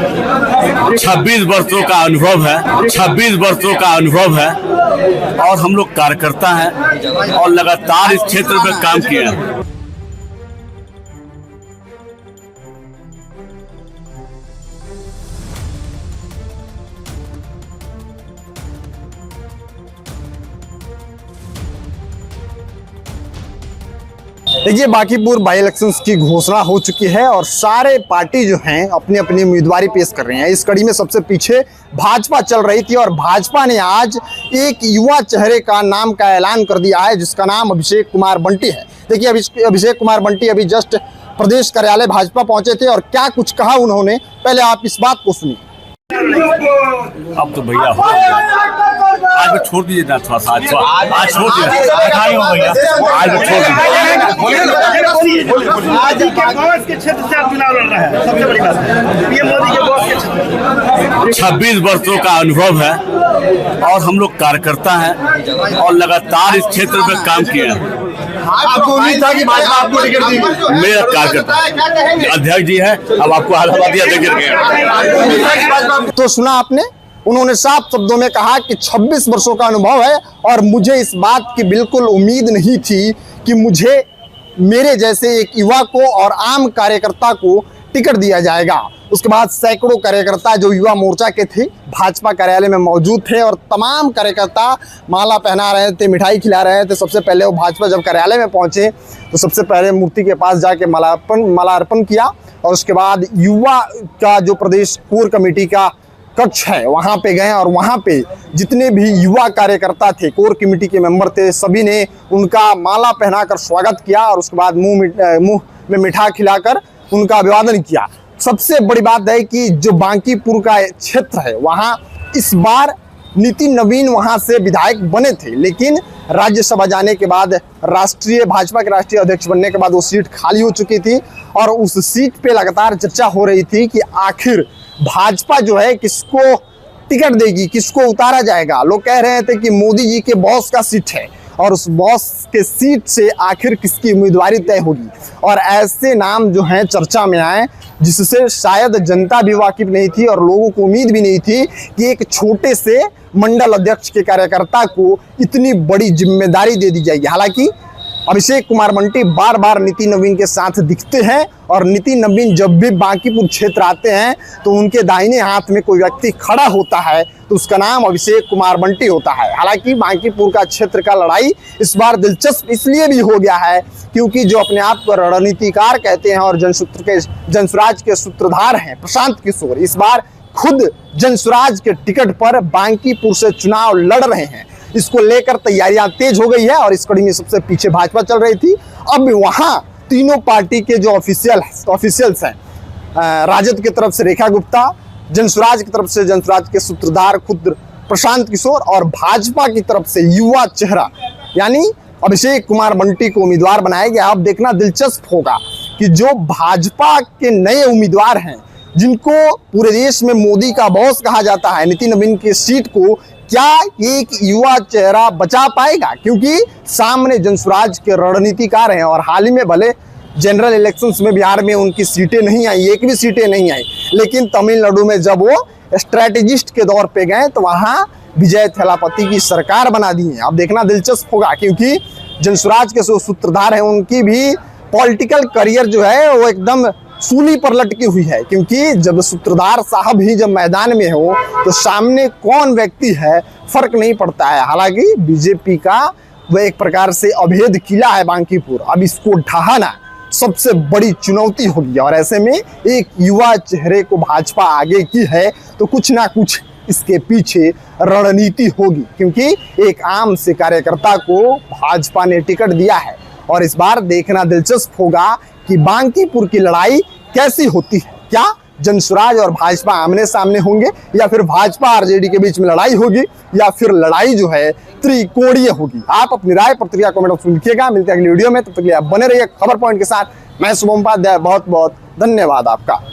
26 वर्षों का अनुभव है, 26 वर्षों का अनुभव है और हम लोग कार्यकर्ता हैं और लगातार इस क्षेत्र में काम किए हैं। देखिए, बांकीपुर बाई इलेक्शंस की घोषणा हो चुकी है और सारे पार्टी जो हैं अपनी अपनी उम्मीदवारी पेश कर रहे हैं। इस कड़ी में सबसे पीछे भाजपा चल रही थी और भाजपा ने आज एक युवा चेहरे का नाम का ऐलान कर दिया है, जिसका नाम अभिषेक कुमार बंटी है। देखिए, अभिषेक कुमार बंटी अभी जस्ट प्रदेश कार्यालय भाजपा पहुंचे थे और क्या कुछ कहा उन्होंने, पहले आप इस बात को सुनिए। अब तो भैया हो आज भी छोड़ दीजिए ना, थोड़ा सा आज छोड़ दीजिए, आज भी छोड़ दीजिए। आज कांग्रेस के क्षेत्र से आप चुनाव लड़ रहे हैं, सबसे बड़ी बात है पीएम मोदी के बॉस के क्षेत्र। 26 वर्षों का अनुभव है और हम लोग कार्यकर्ता हैं और लगातार इस क्षेत्र में काम किए हैं। आपको उम्मीद था कि भाजपा आपको टिकट देगी? मेरा कार्यकर्ता अध्यक्ष जी है, अब आपको आलाबादिया देकर। तो सुना आपने, उन्होंने साफ शब्दों में कहा कि 26 वर्षों का अनुभव है और मुझे इस बात की बिल्कुल उम्मीद नहीं थी कि मुझे मेरे जैसे एक युवा को और आम कार्यकर्ता को टिकट दिया जाएगा। उसके बाद सैकड़ों कार्यकर्ता जो युवा मोर्चा के थे भाजपा कार्यालय में मौजूद थे और तमाम कार्यकर्ता माला पहना रहे थे, मिठाई खिला रहे थे। सबसे पहले वो भाजपा जब कार्यालय में पहुंचे तो सबसे पहले मूर्ति के पास जाके मालार्पण किया और उसके बाद युवा का जो प्रदेश कोर कमेटी का कक्ष है वहाँ पे गए और वहाँ पे जितने भी युवा कार्यकर्ता थे, कोर कमेटी के मेंबर थे, सभी ने उनका माला पहनाकर स्वागत किया और उसके बाद मुंह में मिठाई खिलाकर उनका अभिवादन किया। सबसे बड़ी बात है कि जो बांकीपुर का क्षेत्र है वहाँ इस बार नितिन नवीन वहाँ से विधायक बने थे, लेकिन राज्यसभा जाने के बाद भाजपा के राष्ट्रीय अध्यक्ष बनने के बाद वो सीट खाली हो चुकी थी और उस सीट पे लगातार चर्चा हो रही थी कि आखिर भाजपा जो है किसको टिकट देगी, किसको उतारा जाएगा। लोग कह रहे थे कि मोदी जी के बॉस का सीट है और उस बॉस के सीट से आखिर किसकी उम्मीदवारी तय होगी। और ऐसे नाम जो हैं चर्चा में आए जिससे शायद जनता भी वाकिफ नहीं थी और लोगों को उम्मीद भी नहीं थी कि एक छोटे से मंडल अध्यक्ष के कार्यकर्ता को इतनी बड़ी जिम्मेदारी दे दी जाएगी। हालांकि अभिषेक कुमार बंटी बार बार नितिन नवीन के साथ दिखते हैं और नितिन नवीन जब भी बांकीपुर क्षेत्र आते हैं तो उनके दाहिने हाथ में कोई व्यक्ति खड़ा होता है तो उसका नाम अभिषेक कुमार बंटी होता है। हालांकि बांकीपुर का क्षेत्र का लड़ाई इस बार दिलचस्प इसलिए भी हो गया है क्योंकि जो अपने आप को रणनीतिकार कहते हैं और जनसुराज के सूत्रधार हैं प्रशांत किशोर, इस बार खुद जनसुराज के टिकट पर बांकीपुर से चुनाव लड़ रहे हैं। इसको लेकर तैयारियां तेज हो गई है और इस कड़ी में सबसे पीछे भाजपा चल रही थी। अब वहां तीनों पार्टी के जो ऑफिशियल्स हैं, राजद की तरफ से रेखा गुप्ता, जनसुराज की तरफ से जनसुराज के सूत्रधार खुद प्रशांत किशोर और भाजपा की तरफ से युवा चेहरा यानी अभिषेक कुमार बंटी को उम्मीदवार बनाया गया। अब देखना दिलचस्प होगा कि जो भाजपा के नए उम्मीदवार हैं जिनको पूरे देश में मोदी का बॉस कहा जाता है, नितिन नवीन की सीट को क्या एक युवा चेहरा बचा पाएगा, क्योंकि सामने जनसुराज के रणनीतिकार हैं और हाल ही में भले जनरल इलेक्शंस में बिहार में उनकी सीटें नहीं आई, एक भी सीटें नहीं आई, लेकिन तमिलनाडु में जब वो स्ट्रैटेजिस्ट के दौर पे गए तो वहाँ विजय थलापति की सरकार बना दी है। अब देखना दिलचस्प होगा क्योंकि जनसुराज के जो सूत्रधार हैं उनकी भी पॉलिटिकल करियर जो है वो एकदम सूली पर लटकी हुई है, क्योंकि जब सूत्रधार साहब ही जब मैदान में हो तो सामने कौन व्यक्ति है फर्क नहीं पड़ता है। हालांकि बीजेपी का वह एक प्रकार से अभेद किला है बांकीपुर, अब इसको ढहाना सबसे बड़ी चुनौती होगी और ऐसे में एक युवा चेहरे को भाजपा आगे की है तो कुछ ना कुछ इसके पीछे रणनीति होगी, क्योंकि एक आम से कार्यकर्ता को भाजपा ने टिकट दिया है और इस बार देखना दिलचस्प होगा कि बांकीपुर की लड़ाई कैसी होती है। क्या जनसुराज और भाजपा आमने सामने होंगे या फिर भाजपा आरजेडी के बीच में लड़ाई होगी या फिर लड़ाई जो है त्रिकोणीय होगी। आप अपनी राय प्रतिक्रिया कमेंट बॉक्स में लिखिएगा। मिलते हैं अगली वीडियो में, तब तक के लिए आप बने रहिए खबर पॉइंट के साथ। मैं शुभम उपाध्याय, बहुत बहुत धन्यवाद आपका।